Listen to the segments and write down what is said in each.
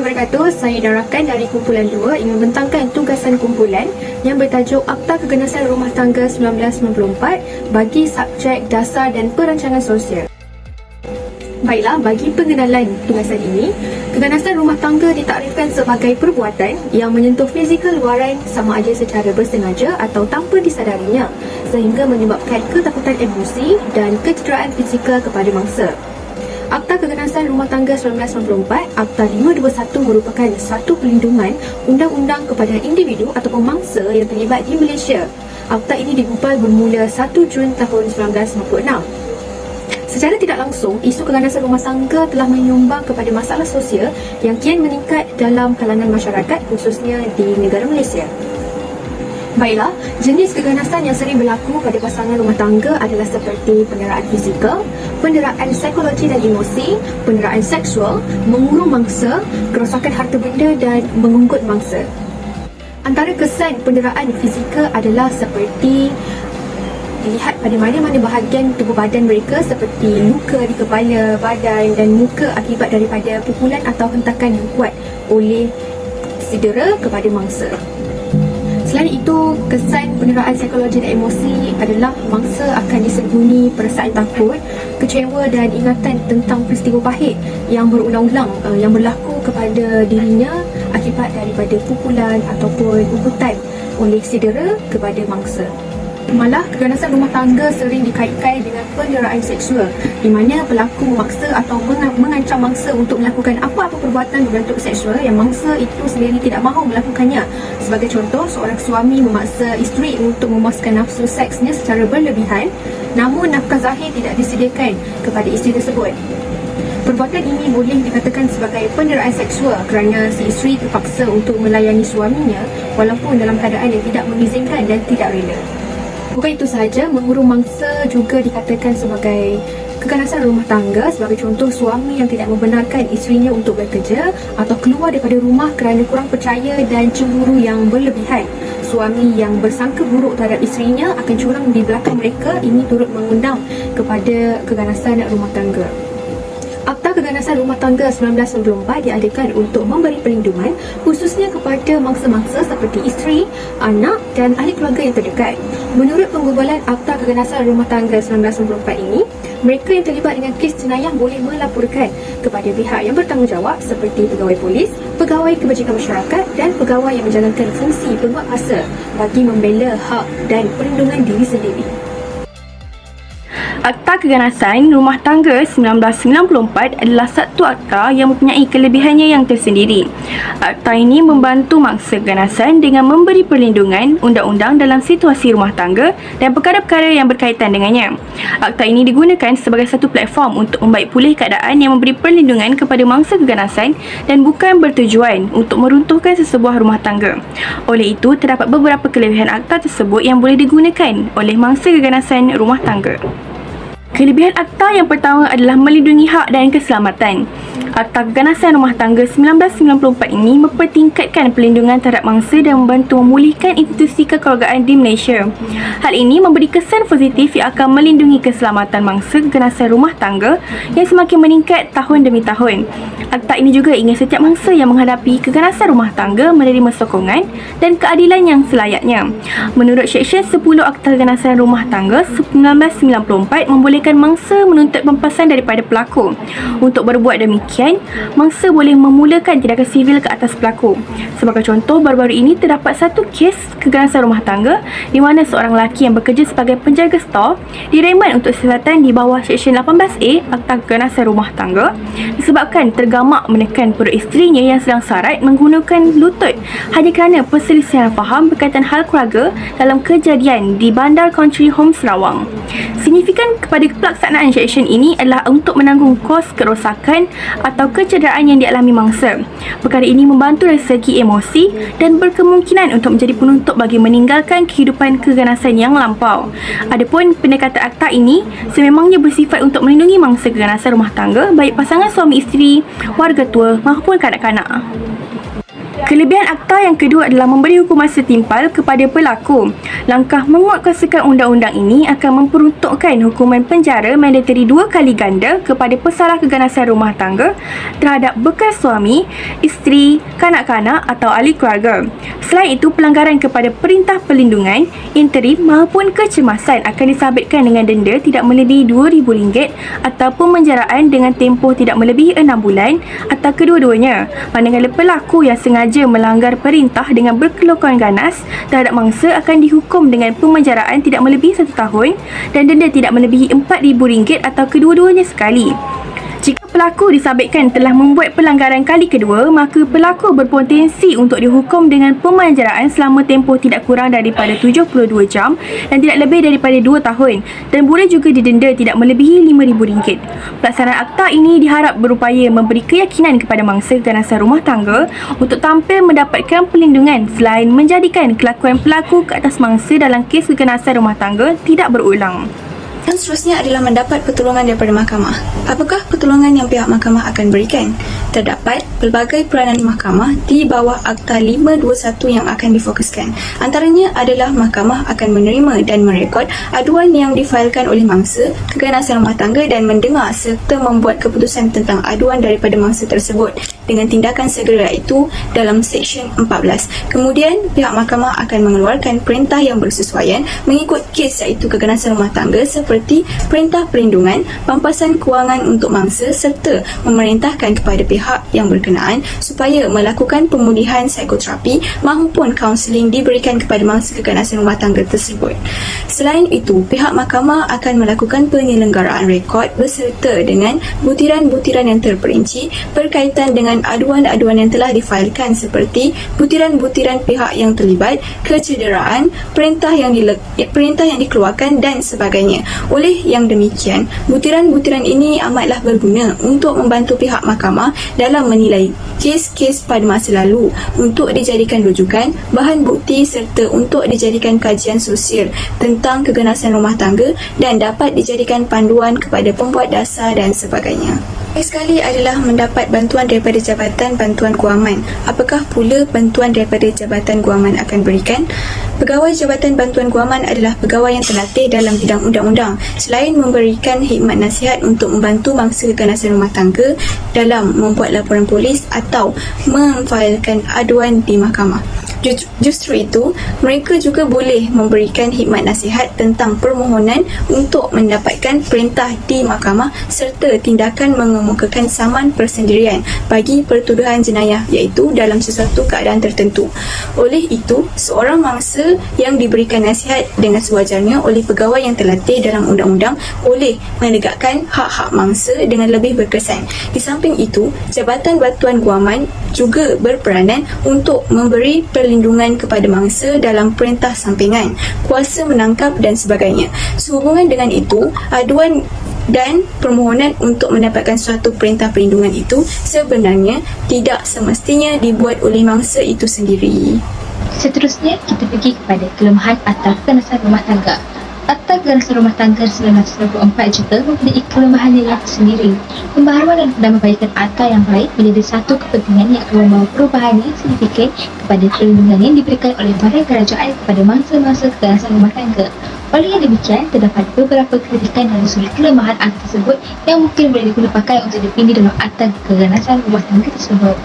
warahmatullahi wabarakatuh. Saya Darakan dari Kumpulan 2 ingin membentangkan tugasan kumpulan yang bertajuk Akta Keganasan Rumah Tangga 1994 bagi subjek dasar dan perancangan sosial. Baiklah, bagi pengenalan tugasan ini, keganasan rumah tangga ditaktifkan sebagai perbuatan yang menyentuh fizikal luaran sama ada secara bersengaja atau tanpa disadarinya sehingga menyebabkan ketakutan emosi dan kecederaan fizikal kepada mangsa. Akta Keganasan Rumah Tangga 1994, Akta 521 merupakan satu pelindungan undang-undang kepada individu ataupun mangsa yang terlibat di Malaysia. Akta ini digubal bermula 1 Jun tahun 1996. Secara tidak langsung, isu keganasan rumah tangga telah menyumbang kepada masalah sosial yang kian meningkat dalam kalangan masyarakat khususnya di negara Malaysia. Baiklah, jenis keganasan yang sering berlaku pada pasangan rumah tangga adalah seperti penderaan fizikal, penderaan psikologi dan emosi, penderaan seksual, mengurung mangsa, kerosakan harta benda dan mengunggut mangsa. Antara kesan penderaan fizikal adalah seperti dilihat pada mana-mana bahagian tubuh badan mereka seperti luka di kepala, badan dan muka akibat daripada pukulan atau hentakan yang kuat oleh cedera kepada mangsa. Selain itu, kesan penderaan psikologi dan emosi adalah mangsa akan diseguni perasaan takut, kecewa dan ingatan tentang peristiwa pahit yang berulang-ulang yang berlaku kepada dirinya akibat daripada pukulan ataupun ugutan oleh cedera kepada mangsa. Malah, keganasan rumah tangga sering dikaitkan dengan penderaan seksual di mana pelaku memaksa atau mengancam mangsa untuk melakukan apa-apa perbuatan berbentuk seksual yang mangsa itu sendiri tidak mahu melakukannya. Sebagai contoh, seorang suami memaksa isteri untuk memuaskan nafsu seksnya secara berlebihan namun nafkah zahir tidak disediakan kepada isteri tersebut. Perbuatan ini boleh dikatakan sebagai penderaan seksual kerana si isteri terpaksa untuk melayani suaminya walaupun dalam keadaan yang tidak mengizinkan dan tidak rela. Bukan itu sahaja, mengurung mangsa juga dikatakan sebagai keganasan rumah tangga. Sebagai contoh, suami yang tidak membenarkan isterinya untuk bekerja atau keluar daripada rumah kerana kurang percaya dan cemburu yang berlebihan. Suami yang bersangka buruk terhadap isterinya akan curang di belakang mereka. Ini turut mengundang kepada keganasan rumah tangga. Akta Keganasan Rumah Tangga 1994 diadakan untuk memberi perlindungan khususnya kepada mangsa-mangsa seperti isteri, anak dan ahli keluarga yang terdekat. Menurut penggubalan Akta Keganasan Rumah Tangga 1994 ini, mereka yang terlibat dengan kes jenayah boleh melaporkan kepada pihak yang bertanggungjawab seperti pegawai polis, pegawai kebajikan masyarakat dan pegawai yang menjalankan fungsi penguat kuasa bagi membela hak dan perlindungan diri sendiri. Akta Keganasan Rumah Tangga 1994 adalah satu akta yang mempunyai kelebihannya yang tersendiri. Akta ini membantu mangsa keganasan dengan memberi perlindungan undang-undang dalam situasi rumah tangga dan perkara-perkara yang berkaitan dengannya. Akta ini digunakan sebagai satu platform untuk membaik pulih keadaan yang memberi perlindungan kepada mangsa keganasan dan bukan bertujuan untuk meruntuhkan sesebuah rumah tangga. Oleh itu, terdapat beberapa kelebihan akta tersebut yang boleh digunakan oleh mangsa keganasan rumah tangga. Kelebihan akta yang pertama adalah melindungi hak dan keselamatan. Akta Keganasan Rumah Tangga 1994 ini mempertingkatkan perlindungan terhadap mangsa dan membantu memulihkan institusi kekeluargaan di Malaysia. Hal ini memberi kesan positif yang akan melindungi keselamatan mangsa keganasan rumah tangga yang semakin meningkat tahun demi tahun. Akta ini juga ingin setiap mangsa yang menghadapi keganasan rumah tangga menerima sokongan dan keadilan yang selayaknya. Menurut Seksyen 10 Akta Keganasan Rumah Tangga 1994 membolehkan mangsa menuntut pempasan daripada pelaku. Untuk berbuat demikian, mangsa boleh memulakan tindakan sivil ke atas pelaku. Sebagai contoh, baru-baru ini terdapat satu kes keganasan rumah tangga di mana seorang lelaki yang bekerja sebagai penjaga stor direman untuk siasatan di bawah Seksyen 18A Akta Keganasan Rumah Tangga disebabkan tergamak menekan perut isterinya yang sedang sarat menggunakan lutut hanya kerana perselisihan faham berkaitan hal keluarga dalam kejadian di Bandar Country Home Sarawak. Signifikan kepada pelaksanaan seksyen ini adalah untuk menanggung kos kerosakan atau kecederaan yang dialami mangsa. Perkara ini membantu dari segi emosi dan berkemungkinan untuk menjadi penuntut bagi meninggalkan kehidupan keganasan yang lampau. Adapun pendekatan akta ini sememangnya bersifat untuk melindungi mangsa keganasan rumah tangga baik pasangan suami isteri, warga tua maupun kanak-kanak. Kelebihan akta yang kedua adalah memberi hukuman setimpal kepada pelaku. Langkah menguatkuasakan undang-undang ini akan memperuntukkan hukuman penjara mandatory 2 kali ganda kepada pesalah keganasan rumah tangga terhadap bekas suami, isteri, kanak-kanak atau ahli keluarga. Selain itu, pelanggaran kepada perintah perlindungan, interim maupun kecemasan akan disabitkan dengan denda tidak melebihi RM2,000 atau pemenjaraan dengan tempoh tidak melebihi 6 bulan atau kedua-duanya. Manakala pelaku yang sengaja melanggar perintah dengan berkelakuan ganas terhadap mangsa akan dihukum dengan pemenjaraan tidak melebihi 1 tahun dan denda tidak melebihi RM4,000 atau kedua-duanya sekali. Jika pelaku disabitkan telah membuat pelanggaran kali kedua, maka pelaku berpotensi untuk dihukum dengan pemanjaraan selama tempoh tidak kurang daripada 72 jam dan tidak lebih daripada 2 tahun dan boleh juga didenda tidak melebihi RM5,000. Pelaksanaan akta ini diharap berupaya memberi keyakinan kepada mangsa keganasan rumah tangga untuk tampil mendapatkan perlindungan selain menjadikan kelakuan pelaku ke atas mangsa dalam kes keganasan rumah tangga tidak berulang. Dan seterusnya adalah mendapat pertolongan daripada mahkamah. Apakah pertolongan yang pihak mahkamah akan berikan? Terdapat pelbagai peranan mahkamah di bawah Akta 521 yang akan difokuskan. Antaranya adalah mahkamah akan menerima dan merekod aduan yang difailkan oleh mangsa keganasan rumah tangga dan mendengar serta membuat keputusan tentang aduan daripada mangsa tersebut dengan tindakan segera iaitu dalam Seksyen 14. Kemudian, pihak mahkamah akan mengeluarkan perintah yang bersesuaian mengikut kes iaitu keganasan rumah tangga seperti perintah perlindungan, pampasan kewangan untuk mangsa serta memerintahkan kepada pihak yang berkenaan supaya melakukan pemulihan psikoterapi maupun kaunseling diberikan kepada mangsa keganasan rumah tangga tersebut. Selain itu, pihak mahkamah akan melakukan penyelenggaraan rekod berserta dengan butiran-butiran yang terperinci berkaitan dengan aduan-aduan yang telah difailkan seperti butiran-butiran pihak yang terlibat, kecederaan, perintah yang dikeluarkan dan sebagainya. Oleh yang demikian, butiran-butiran ini amatlah berguna untuk membantu pihak mahkamah dalam menilai kes-kes pada masa lalu untuk dijadikan rujukan, bahan bukti serta untuk dijadikan kajian sosial tentang keganasan rumah tangga dan dapat dijadikan panduan kepada pembuat dasar dan sebagainya. Sekali adalah mendapat bantuan daripada Jabatan Bantuan Guaman. Apakah pula bantuan daripada Jabatan Guaman akan berikan? Pegawai Jabatan Bantuan Guaman adalah pegawai yang terlatih dalam bidang undang-undang. Selain memberikan khidmat nasihat untuk membantu mangsa keganasan rumah tangga dalam membuat laporan polis atau memfailkan aduan di mahkamah. Justru itu, mereka juga boleh memberikan khidmat nasihat tentang permohonan untuk mendapatkan perintah di mahkamah serta tindakan mengemukakan saman persendirian bagi pertuduhan jenayah iaitu dalam sesuatu keadaan tertentu. Oleh itu, seorang mangsa yang diberikan nasihat dengan sewajarnya oleh pegawai yang terlatih dalam undang-undang boleh menegakkan hak-hak mangsa dengan lebih berkesan. Di samping itu, Jabatan Bantuan Guaman juga berperanan untuk memberi perlindungan kepada mangsa dalam perintah sampingan, kuasa menangkap dan sebagainya. Sehubungan dengan itu, aduan dan permohonan untuk mendapatkan suatu perintah perlindungan itu sebenarnya tidak semestinya dibuat oleh mangsa itu sendiri. Seterusnya, kita pergi kepada kelemahan Akta Keganasan Rumah Tangga. Akta Keganasan Rumah Tangga 1994 juga mempunyai kelemahannya yang tersendiri. Pembaharuan dan penambahbaikan akta yang baik menjadi satu kepentingan yang akan membawa perubahan yang signifikan kepada perlindungan yang diberikan oleh badan kerajaan kepada mangsa-mangsa keganasan rumah tangga. Oleh yang demikian, terdapat beberapa kritikan dari sudut kelemahan akta tersebut yang mungkin boleh diguna pakai untuk dipilih dalam Akta Keganasan Rumah Tangga tersebut.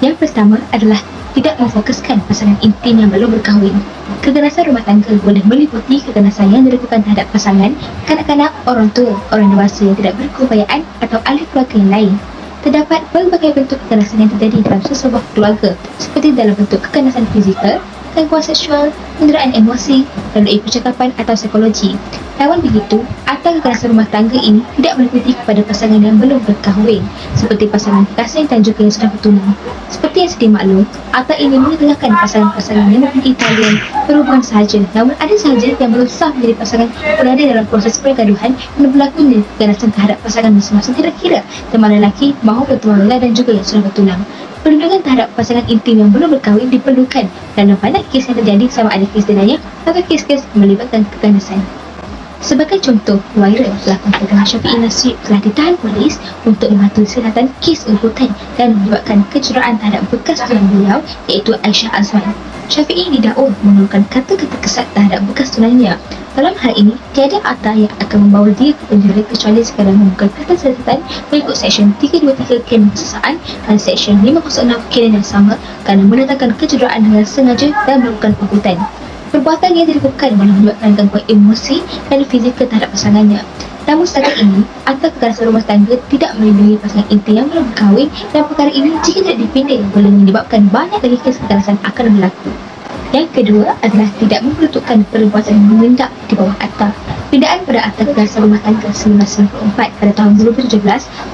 Yang pertama adalah tidak memfokuskan pasangan intim yang belum berkahwin. Keganasan rumah tangga boleh meliputi keganasan yang dilakukan terhadap pasangan, kanak-kanak, orang tua, orang dewasa yang tidak berkeupayaan atau ahli keluarga yang lain. Terdapat pelbagai bentuk keganasan yang terjadi dalam sesebuah keluarga seperti dalam bentuk keganasan fizikal, gangguan seksual, penderaan emosi, melalui percakapan atau psikologi. Namun begitu, Akta Keganasan Rumah Tangga ini tidak meliputi kepada pasangan yang belum berkahwin seperti pasangan kekasih dan juga yang sudah bertunang. Seperti yang sedia maklum, akta ini mengenakan pasangan-pasangan yang mempunyai talian berhubungan sahaja, namun ada sahaja yang belum sah menjadi pasangan berada dalam proses pergaduhan dan berlakunya keganasan terhadap pasangan masing-masing tidak kira sama lelaki maupun wanita dan juga yang sudah bertunang. Perlindungan terhadap pasangan intim yang belum berkahwin diperlukan dalam banyak kes yang terjadi sama ada kes jenayah atau kes-kes melibatkan keganasan. Sebagai contoh, viral pelakon terkenal Syafiee Nasir telah ditahan polis untuk membantu kesihatan kes urutan dan menyebabkan kecederaan terhadap bekas tunang beliau iaitu Aisyah Azman. Syafiee didakwa menggunakan kata-kata kesat terhadap bekas tunangnya. Dalam hal ini, tiada akta yang akan membawa dia ke penjara kecuali sekadar membuka kesesatan mengikut Seksyen 323 Kanun Keseksaan dan Seksyen 506 Kanun yang sama kerana mendatangkan kecederaan dengan sengaja dan melakukan urutan. Perbuatan yang dilakukan boleh menyebabkan gangguan emosi dan fizikal terhadap pasangannya. Namun setakat ini, Akta Kekerasan Rumah Tangga tidak melindungi pasangan intim yang belum berkahwin dan perkara ini jika tidak dipindah boleh menyebabkan banyak lagi kes kekerasan akan berlaku. Yang kedua adalah tidak memperuntukkan perbuatan mengendap di bawah akta. Pindaan pada Akta Kekerasan Rumah Tangga 1994 pada tahun 2017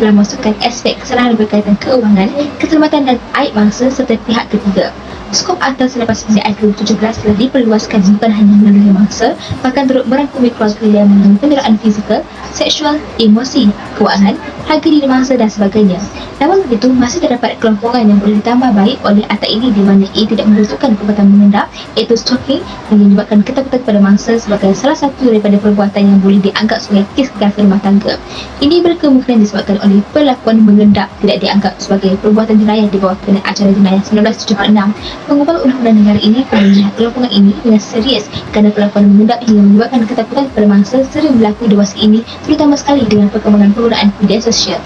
telah memasukkan aspek kesalahan berkaitan keuangan, keselamatan dan aib bangsa serta pihak ketiga. Skop akta selepas pindaan 2017 telah diperluaskan bukan hanya melalui mangsa, bahkan turut merangkumi keluarga yang mengandung penderaan fizikal, seksual, emosi, keuangan, harga diri mangsa dan sebagainya. Namun begitu, masih terdapat kelompokan yang boleh ditambah baik oleh akta ini di mana ia tidak membentukkan perbuatan mengendap iaitu stalking yang menyebabkan ketakutan kepada mangsa sebagai salah satu daripada perbuatan yang boleh dianggap sebagai kes kekerasan rumah tangga. Ini berkemungkinan disebabkan oleh perlakuan mengendap tidak dianggap sebagai perbuatan jenayah di bawah Pidana Acara Jenayah 1976. Pengubah undang-undang negara ini perlu melihat kelompokan ini dengan serius kerana perlakuan mengendap hingga menyebabkan ketakutan kepada mangsa sering berlaku dewasa ini, terutama sekali dengan perkembangan penggunaan media sosial.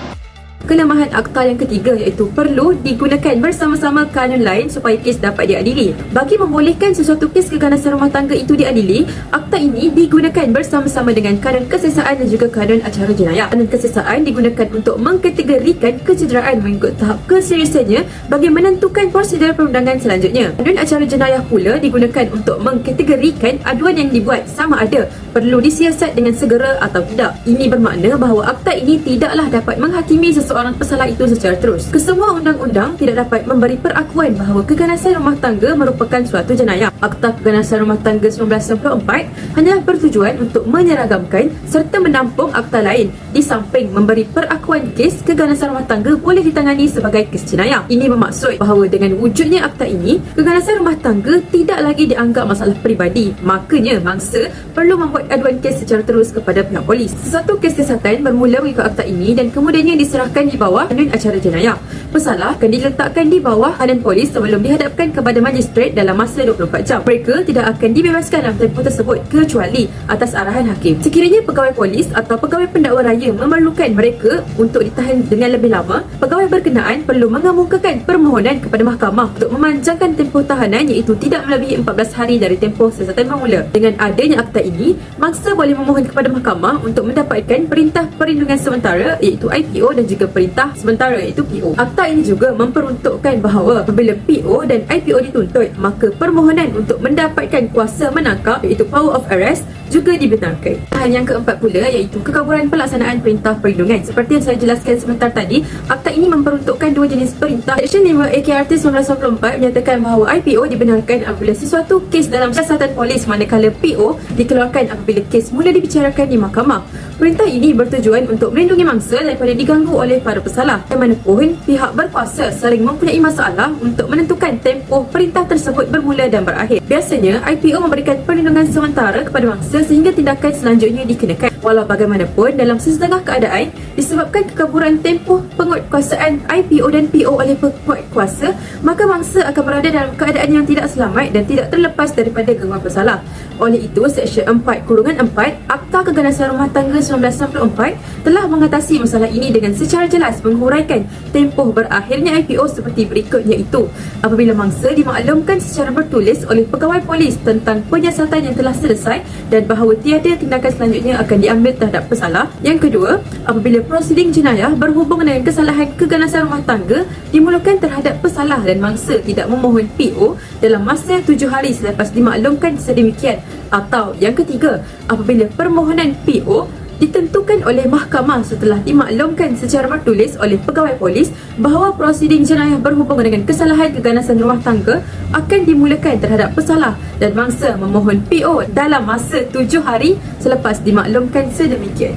Kelemahan akta yang ketiga iaitu perlu digunakan bersama-sama kanun lain supaya kes dapat diadili. Bagi membolehkan sesuatu kes keganasan rumah tangga itu diadili, akta ini digunakan bersama-sama dengan kanun kesesaan dan juga kanun acara jenayah. Kanun kesesaan digunakan untuk mengkategorikan kecederaan mengikut tahap keseriusannya bagi menentukan prosedur perundangan selanjutnya. Kanun acara jenayah pula digunakan untuk mengkategorikan aduan yang dibuat sama ada perlu disiasat dengan segera atau tidak. Ini bermakna bahawa akta ini tidaklah dapat menghakimi seorang pesalah itu secara terus. Kesemua undang-undang tidak dapat memberi perakuan bahawa keganasan rumah tangga merupakan suatu jenayah. Akta Keganasan Rumah Tangga 1994 hanyalah bertujuan untuk menyeragamkan serta menampung akta lain di samping memberi perakuan kes keganasan rumah tangga boleh ditangani sebagai kes jenayah. Ini bermaksud bahawa dengan wujudnya akta ini, keganasan rumah tangga tidak lagi dianggap masalah peribadi. Makanya mangsa perlu membuat aduan kes secara terus kepada pihak polis. Sesuatu kes kesihatan bermula mengikut akta ini dan kemudiannya diserahkan di bawah kanun acara jenayah. Pesalah akan diletakkan di bawah tahanan polis sebelum dihadapkan kepada magistrate dalam masa 24 jam. Mereka tidak akan dibebaskan dalam tempoh tersebut kecuali atas arahan hakim. Sekiranya pegawai polis atau pegawai pendakwa raya memerlukan mereka untuk ditahan dengan lebih lama, pegawai berkenaan perlu mengemukakan permohonan kepada mahkamah untuk memanjangkan tempoh tahanan iaitu tidak melebihi 14 hari dari tempoh siasatan bermula. Dengan adanya akta ini, mangsa boleh memohon kepada mahkamah untuk mendapatkan perintah perlindungan sementara iaitu IPO dan juga perintah sementara iaitu PO. Akta ini juga memperuntukkan bahawa apabila PO dan IPO dituntut, maka permohonan untuk mendapatkan kuasa menangkap iaitu power of arrest juga dibenarkan. Bahagian yang keempat pula iaitu kekaburan pelaksanaan perintah perlindungan. Seperti yang saya jelaskan sebentar tadi, akta ini memperuntukkan dua jenis perintah. Seksyen 5 AKRT 1994 menyatakan bahawa IPO dibenarkan apabila sesuatu kes dalam siasatan polis, manakala PO dikeluarkan apabila kes mula dibicarakan di mahkamah. Perintah ini bertujuan untuk melindungi mangsa daripada diganggu oleh para pesalah. Bagaimanapun, pihak berkuasa sering mempunyai masalah untuk menentukan tempoh perintah tersebut bermula dan berakhir. Biasanya, IPO memberikan perlindungan sementara kepada mangsa sehingga tindakan selanjutnya dikenakan. Walau bagaimanapun, dalam sesetengah keadaan, disebabkan kekaburan tempoh penguatkuasaan IPO dan PO oleh penguat kuasa, maka mangsa akan berada dalam keadaan yang tidak selamat dan tidak terlepas daripada gangguan pesalah. Oleh itu, Seksyen 4/4 Akta Keganasan Rumah Tangga 1994 telah mengatasi masalah ini dengan secara jelas menguraikan tempoh berakhirnya IPO seperti berikut, iaitu apabila mangsa dimaklumkan secara bertulis oleh pegawai polis tentang penyiasatan yang telah selesai dan bahawa tiada tindakan selanjutnya akan diambil terhadap pesalah. Yang kedua, apabila prosiding jenayah berhubung dengan kesalahan keganasan rumah tangga dimulakan terhadap pesalah dan mangsa tidak memohon PO dalam masa 7 hari selepas dimaklumkan sedemikian. Atau yang ketiga, apabila permohonan PO ditentukan oleh mahkamah setelah dimaklumkan secara bertulis oleh pegawai polis bahawa prosiding jenayah berhubung dengan kesalahan keganasan rumah tangga akan dimulakan terhadap pesalah dan mangsa memohon PO dalam masa 7 hari selepas dimaklumkan sedemikian.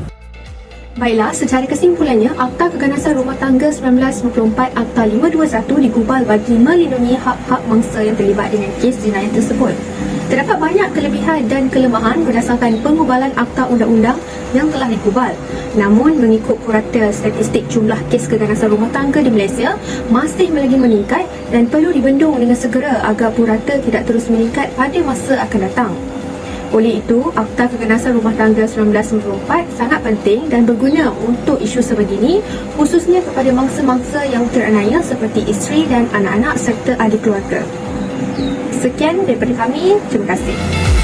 Baiklah, secara kesimpulannya, Akta Keganasan Rumah Tangga 1994 Akta 521 digubal bagi melindungi hak-hak mangsa yang terlibat dengan kes jenayah tersebut. Terdapat banyak kelebihan dan kelemahan berdasarkan pengubalan Akta Undang-Undang yang telah digubal. Namun, mengikut purata statistik jumlah kes keganasan rumah tangga di Malaysia masih lagi meningkat dan perlu dibendung dengan segera agar purata tidak terus meningkat pada masa akan datang. Oleh itu, Akta Keganasan Rumah Tangga 1994 sangat penting dan berguna untuk isu sebegini, khususnya kepada mangsa-mangsa yang teraniaya seperti isteri dan anak-anak serta ahli keluarga. Sekian daripada kami, terima kasih.